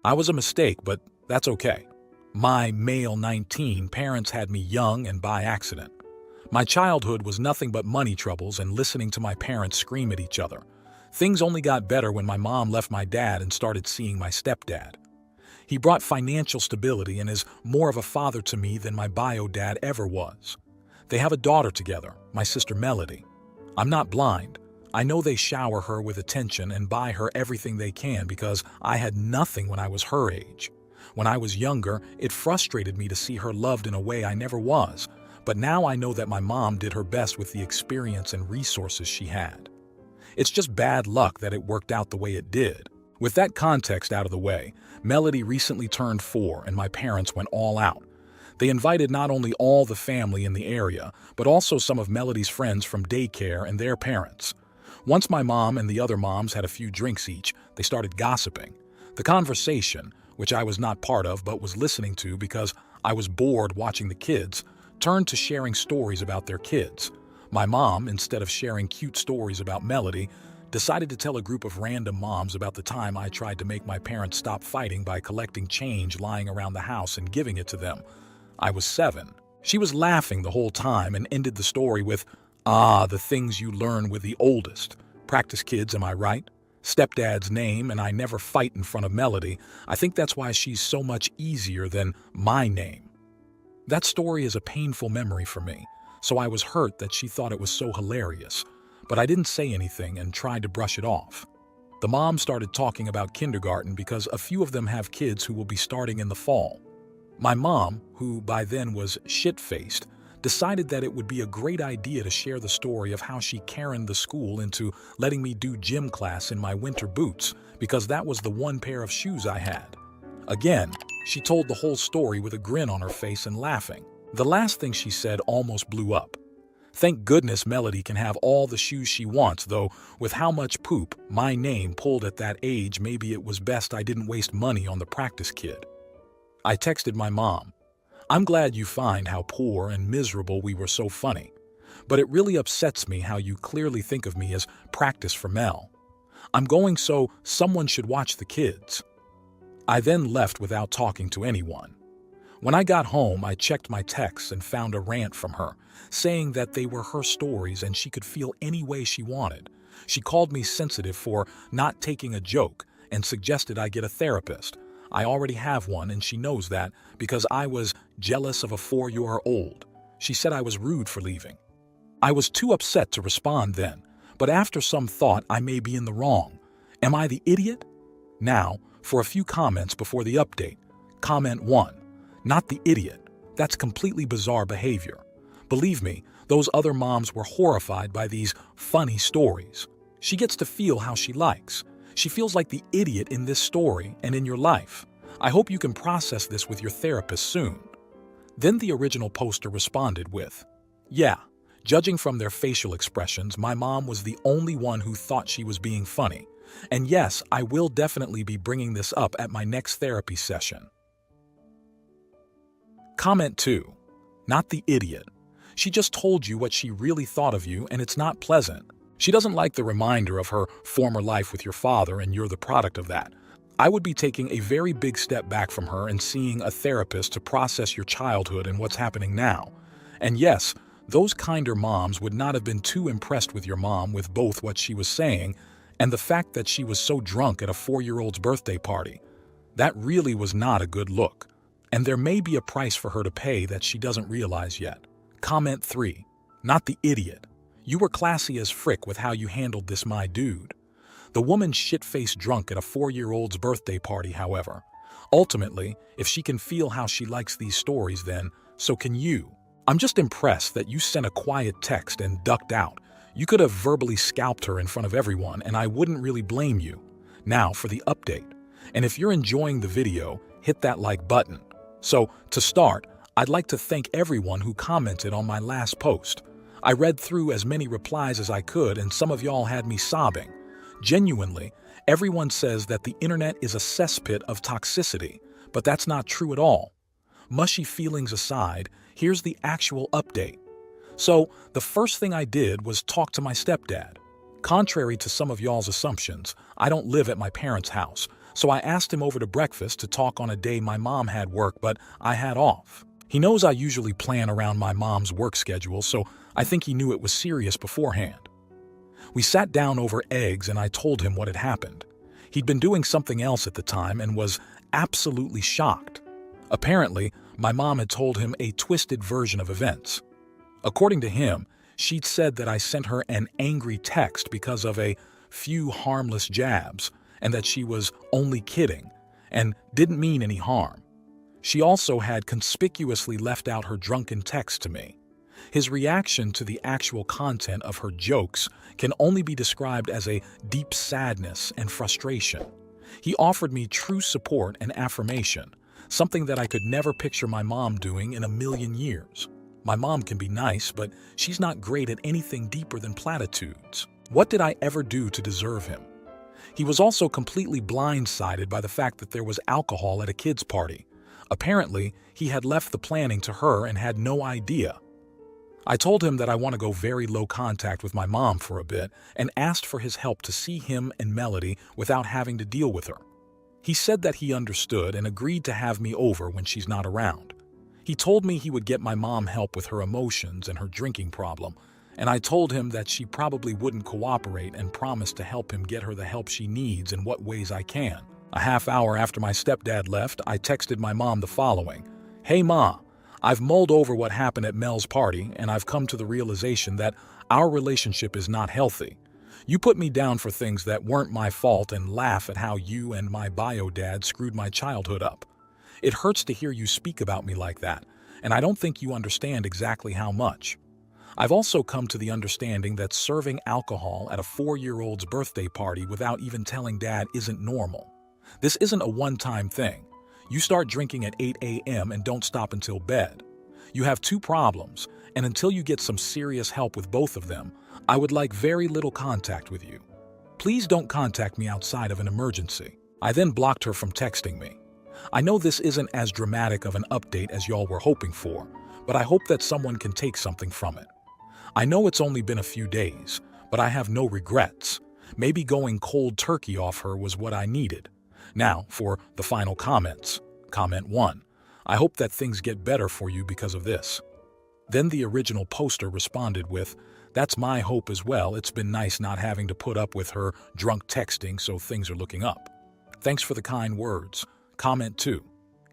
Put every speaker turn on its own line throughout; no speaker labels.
I was a mistake, but that's okay. My male 19 parents had me young and by accident. My childhood was nothing but money troubles and listening to my parents scream at each other. Things only got better when my mom left my dad and started seeing my stepdad. He brought financial stability and is more of a father to me than my bio dad ever was. They have a daughter together, my sister Melody. I'm not blind. I know they shower her with attention and buy her everything they can because I had nothing when I was her age. When I was younger, it frustrated me to see her loved in a way I never was, but now I know that my mom did her best with the experience and resources she had. It's just bad luck that it worked out the way it did. With that context out of the way, Melody recently turned 4 and my parents went all out. They invited not only all the family in the area, but also some of Melody's friends from daycare and their parents. Once my mom and the other moms had a few drinks each, they started gossiping. The conversation, which I was not part of but was listening to because I was bored watching the kids, turned to sharing stories about their kids. My mom, instead of sharing cute stories about Melody, decided to tell a group of random moms about the time I tried to make my parents stop fighting by collecting change lying around the house and giving it to them. I was 7. She was laughing the whole time and ended the story with, the things you learn with the oldest. Practice kids, am I right? Stepdad's name, and I never fight in front of Melody. I think that's why she's so much easier than my name. That story is a painful memory for me, so I was hurt that she thought it was so hilarious. But I didn't say anything and tried to brush it off. The mom started talking about kindergarten because a few of them have kids who will be starting in the fall. My mom, who by then was shit-faced, decided that it would be a great idea to share the story of how she Karened the school into letting me do gym class in my winter boots because that was the one pair of shoes I had. Again, she told the whole story with a grin on her face and laughing. The last thing she said almost blew up. Thank goodness Melody can have all the shoes she wants, though with how much poop my name pulled at that age, maybe it was best I didn't waste money on the practice kid. I texted my mom, I'm glad you find how poor and miserable we were so funny, but it really upsets me how you clearly think of me as practice for Mel. I'm going so someone should watch the kids. I then left without talking to anyone. When I got home, I checked my texts and found a rant from her, saying that they were her stories and she could feel any way she wanted. She called me sensitive for not taking a joke and suggested I get a therapist. I already have one and she knows that because I was jealous of a 4-year-old. She said I was rude for leaving. I was too upset to respond then, but after some thought I may be in the wrong. Am I the idiot? Now, for a few comments before the update. Comment 1. Not the idiot. That's completely bizarre behavior. Believe me, those other moms were horrified by these funny stories. She gets to feel how she likes. She feels like the idiot in this story and in your life. I hope you can process this with your therapist soon. Then the original poster responded with, yeah, judging from their facial expressions, my mom was the only one who thought she was being funny. And yes, I will definitely be bringing this up at my next therapy session. Comment 2. Not the idiot. She just told you what she really thought of you and it's not pleasant. She doesn't like the reminder of her former life with your father and you're the product of that. I would be taking a very big step back from her and seeing a therapist to process your childhood and what's happening now. And yes, those kinder moms would not have been too impressed with your mom with both what she was saying and the fact that she was so drunk at a 4-year-old's birthday party. That really was not a good look. And there may be a price for her to pay that she doesn't realize yet. Comment 3. Not the idiot. You were classy as frick with how you handled this, my dude. The woman's shit-faced drunk at a 4-year-old's birthday party, however. Ultimately, if she can feel how she likes these stories, then so can you. I'm just impressed that you sent a quiet text and ducked out. You could have verbally scalped her in front of everyone, and I wouldn't really blame you. Now for the update. And if you're enjoying the video, hit that like button. So, to start, I'd like to thank everyone who commented on my last post. I read through as many replies as I could and some of y'all had me sobbing. Genuinely, everyone says that the internet is a cesspit of toxicity, but that's not true at all. Mushy feelings aside, here's the actual update. So, the first thing I did was talk to my stepdad. Contrary to some of y'all's assumptions, I don't live at my parents' house, So I asked him over to breakfast to talk on a day my mom had work, but I had off. He knows I usually plan around my mom's work schedule, so I think he knew it was serious beforehand. We sat down over eggs and I told him what had happened. He'd been doing something else at the time and was absolutely shocked. Apparently, my mom had told him a twisted version of events. According to him, she'd said that I sent her an angry text because of a few harmless jabs and that she was only kidding and didn't mean any harm. She also had conspicuously left out her drunken text to me. His reaction to the actual content of her jokes can only be described as a deep sadness and frustration. He offered me true support and affirmation, something that I could never picture my mom doing in a million years. My mom can be nice, but she's not great at anything deeper than platitudes. What did I ever do to deserve him? He was also completely blindsided by the fact that there was alcohol at a kid's party. Apparently, he had left the planning to her and had no idea. I told him that I want to go very low contact with my mom for a bit and asked for his help to see him and Melody without having to deal with her. He said that he understood and agreed to have me over when she's not around. He told me he would get my mom help with her emotions and her drinking problem, and I told him that she probably wouldn't cooperate and promised to help him get her the help she needs in what ways I can. A half hour after my stepdad left, I texted my mom the following: "Hey Ma, I've mulled over what happened at Mel's party and I've come to the realization that our relationship is not healthy. You put me down for things that weren't my fault and laugh at how you and my bio dad screwed my childhood up. It hurts to hear you speak about me like that, and I don't think you understand exactly how much. I've also come to the understanding that serving alcohol at a 4-year-old's birthday party without even telling Dad isn't normal. This isn't a one-time thing. You start drinking at 8 a.m. and don't stop until bed. You have 2 problems, and until you get some serious help with both of them, I would like very little contact with you. Please don't contact me outside of an emergency." I then blocked her from texting me. I know this isn't as dramatic of an update as y'all were hoping for, but I hope that someone can take something from it. I know it's only been a few days, but I have no regrets. Maybe going cold turkey off her was what I needed. Now, for the final comments. Comment 1. I hope that things get better for you because of this. Then the original poster responded with, "That's my hope as well. It's been nice not having to put up with her drunk texting, so things are looking up. Thanks for the kind words." Comment 2.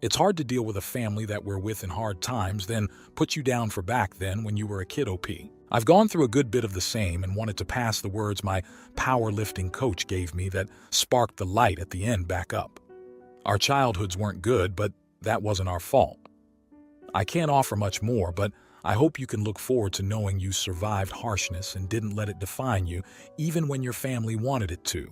It's hard to deal with a family that we're with in hard times, then put you down for back then when you were a kid OP. I've gone through a good bit of the same and wanted to pass the words my powerlifting coach gave me that sparked the light at the end back up. Our childhoods weren't good, but that wasn't our fault. I can't offer much more, but I hope you can look forward to knowing you survived harshness and didn't let it define you, even when your family wanted it to.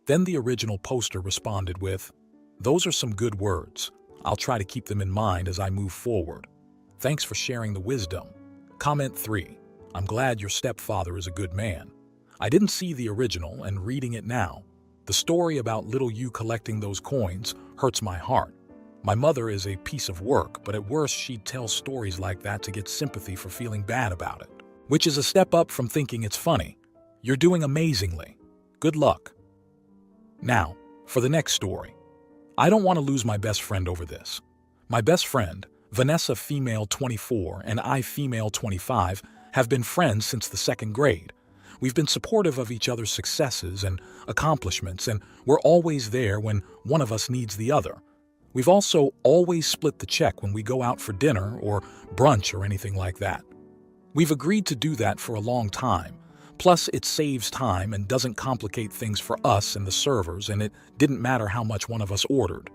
Then the original poster responded with, "Those are some good words. I'll try to keep them in mind as I move forward. Thanks for sharing the wisdom." Comment 3. I'm glad your stepfather is a good man. I didn't see the original, and reading it now, the story about little you collecting those coins hurts my heart. My mother is a piece of work, but at worst she'd tell stories like that to get sympathy for feeling bad about it, which is a step up from thinking it's funny. You're doing amazingly. Good luck. Now, for the next story. I don't want to lose my best friend over this. My best friend, Vanessa female 24 and I female 25, have been friends since the 2nd grade. We've been supportive of each other's successes and accomplishments, and we're always there when one of us needs the other. We've also always split the check when we go out for dinner or brunch or anything like that. We've agreed to do that for a long time. Plus, it saves time and doesn't complicate things for us and the servers, and it didn't matter how much one of us ordered.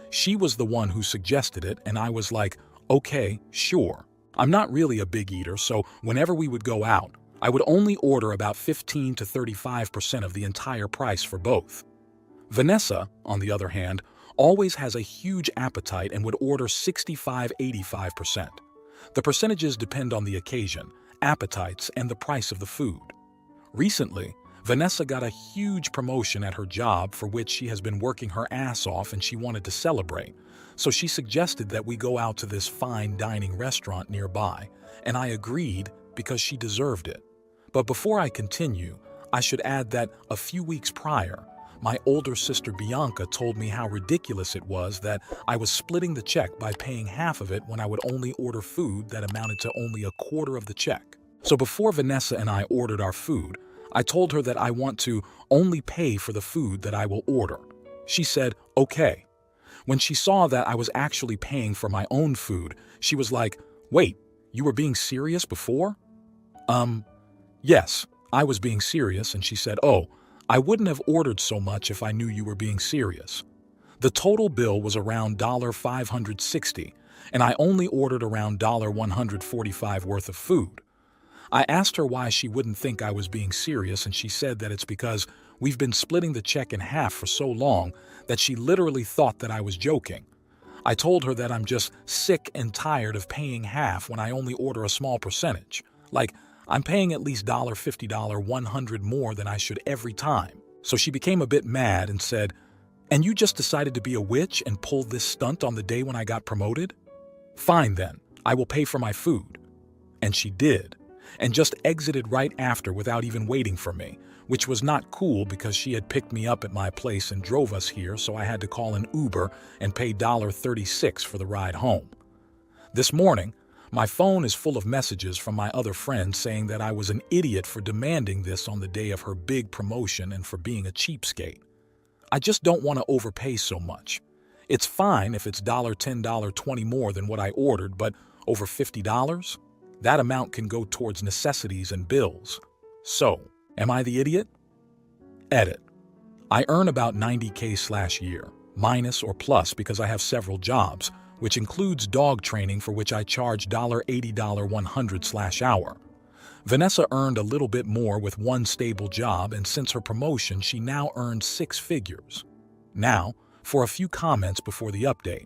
She was the one who suggested it, and I was like, okay, sure. I'm not really a big eater, so whenever we would go out, I would only order about 15 to 35% of the entire price for both. Vanessa, on the other hand, always has a huge appetite and would order 65–85%. The percentages depend on the occasion, appetites, and the price of the food. Recently, Vanessa got a huge promotion at her job for which she has been working her ass off and she wanted to celebrate. So she suggested that we go out to this fine dining restaurant nearby, and I agreed because she deserved it. But before I continue, I should add that a few weeks prior, My older sister Bianca told me how ridiculous it was that I was splitting the check by paying half of it when I would only order food that amounted to only a quarter of the check. So before Vanessa and I ordered our food, I told her that I want to only pay for the food that I will order. She said, okay. When she saw that I was actually paying for my own food, she was like, wait, you were being serious before? Yes, I was being serious, and she said, oh, I wouldn't have ordered so much if I knew you were being serious. The total bill was around $560, and I only ordered around $145 worth of food. I asked her why she wouldn't think I was being serious, and she said that it's because we've been splitting the check in half for so long that she literally thought that I was joking. I told her that I'm just sick and tired of paying half when I only order a small percentage. Like, I'm paying at least $50, $100 more than I should every time. So she became a bit mad and said, and you just decided to be a witch and pull this stunt on the day when I got promoted? Fine then, I will pay for my food. And she did, and just exited right after without even waiting for me, which was not cool because she had picked me up at my place and drove us here, so I had to call an Uber and pay $36 for the ride home. This morning, my phone is full of messages from my other friends saying that I was an idiot for demanding this on the day of her big promotion and for being a cheapskate. I just don't want to overpay so much. It's fine if it's $10, $20 more than what I ordered, but over $50? That amount can go towards necessities and bills. So, am I the idiot? Edit. I earn about $90K/year, minus or plus because I have several jobs, which includes dog training for which I charge $80 $100/hour. Vanessa earned a little bit more with one stable job, and since her promotion, she now earns 6 figures. Now, for a few comments before the update.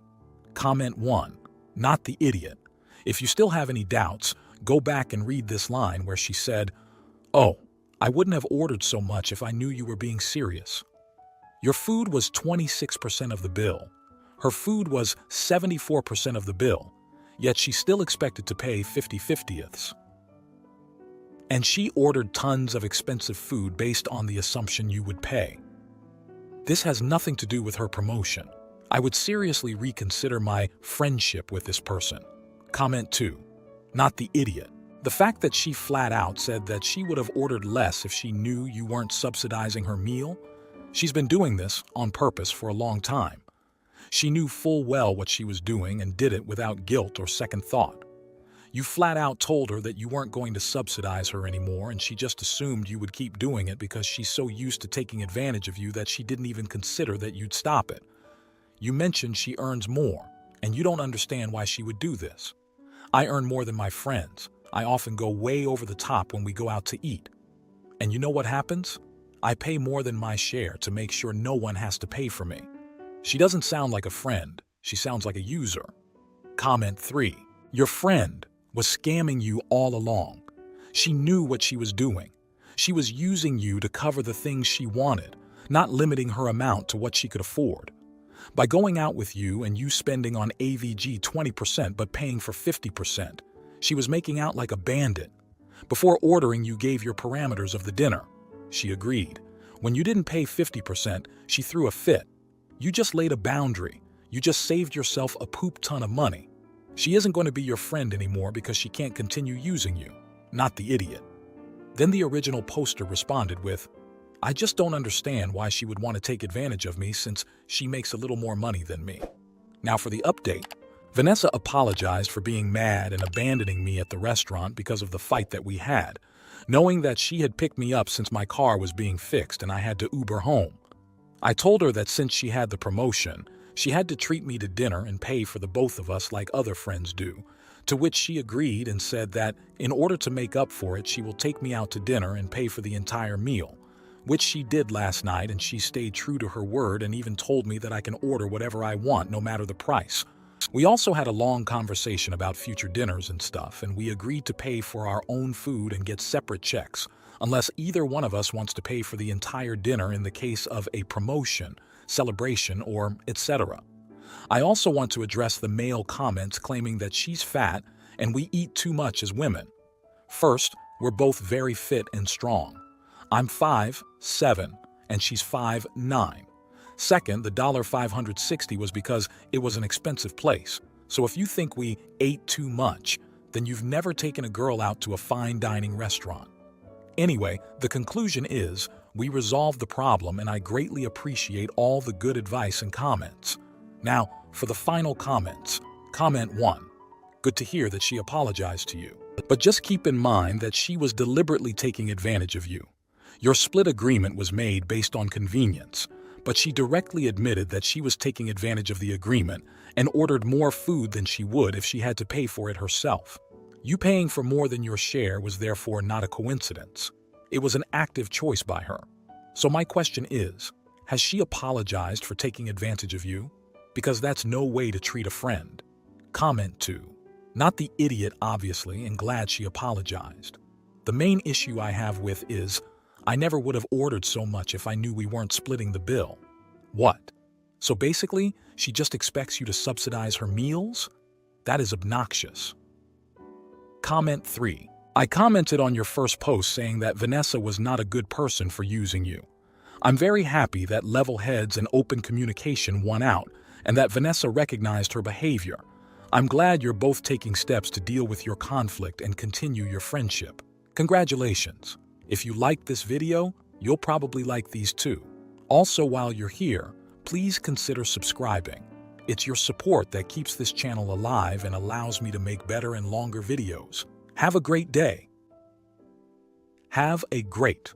Comment 1. Not the idiot. If you still have any doubts, go back and read this line where she said, oh, I wouldn't have ordered so much if I knew you were being serious. Your food was 26% of the bill. Her food was 74% of the bill, yet she still expected to pay 50/50ths. And she ordered tons of expensive food based on the assumption you would pay. This has nothing to do with her promotion. I would seriously reconsider my friendship with this person. Comment 2. Not the idiot. The fact that she flat out said that she would have ordered less if she knew you weren't subsidizing her meal. She's been doing this on purpose for a long time. She knew full well what she was doing and did it without guilt or second thought. You flat out told her that you weren't going to subsidize her anymore, and she just assumed you would keep doing it because she's so used to taking advantage of you that she didn't even consider that you'd stop it. You mentioned she earns more, and you don't understand why she would do this. I earn more than my friends. I often go way over the top when we go out to eat. And you know what happens? I pay more than my share to make sure no one has to pay for me. She doesn't sound like a friend. She sounds like a user. Comment 3. Your friend was scamming you all along. She knew what she was doing. She was using you to cover the things she wanted, not limiting her amount to what she could afford. By going out with you and you spending on AVG 20% but paying for 50%, she was making out like a bandit. Before ordering, you gave your parameters of the dinner. She agreed. When you didn't pay 50%, she threw a fit. You just laid a boundary. You just saved yourself a poop ton of money. She isn't going to be your friend anymore because she can't continue using you. Not the idiot. Then the original poster responded with, I just don't understand why she would want to take advantage of me since she makes a little more money than me. Now for the update. Vanessa apologized for being mad and abandoning me at the restaurant because of the fight that we had, knowing that she had picked me up since my car was being fixed and I had to Uber home. I told her that since she had the promotion, she had to treat me to dinner and pay for the both of us like other friends do, to which she agreed and said that in order to make up for it, she will take me out to dinner and pay for the entire meal, which she did last night, and she stayed true to her word and even told me that I can order whatever I want no matter the price. We also had a long conversation about future dinners and stuff, and we agreed to pay for our own food and get separate checks, unless either one of us wants to pay for the entire dinner in the case of a promotion, celebration, or etc. I also want to address the male comments claiming that she's fat and we eat too much as women. First, we're both very fit and strong. I'm 5'7", and she's 5'9". Second, the $560 was because it was an expensive place. So if you think we ate too much, then you've never taken a girl out to a fine dining restaurant. Anyway, the conclusion is, we resolved the problem and I greatly appreciate all the good advice and comments. Now, for the final comments. Comment 1. Good to hear that she apologized to you. But just keep in mind that she was deliberately taking advantage of you. Your split agreement was made based on convenience, but she directly admitted that she was taking advantage of the agreement and ordered more food than she would if she had to pay for it herself. You paying for more than your share was therefore not a coincidence. It was an active choice by her. So my question is, has she apologized for taking advantage of you? Because that's no way to treat a friend. Comment 2. Not the idiot, obviously, and glad she apologized. The main issue I have with is, I never would have ordered so much if I knew we weren't splitting the bill. What? So basically, she just expects you to subsidize her meals? That is obnoxious. Comment 3. I commented on your first post saying that Vanessa was not a good person for using you. I'm very happy that level heads and open communication won out and that Vanessa recognized her behavior. I'm glad you're both taking steps to deal with your conflict and continue your friendship. Congratulations. If you liked this video, you'll probably like these too. Also, while you're here, please consider subscribing. It's your support that keeps this channel alive and allows me to make better and longer videos. Have a great day. Have a great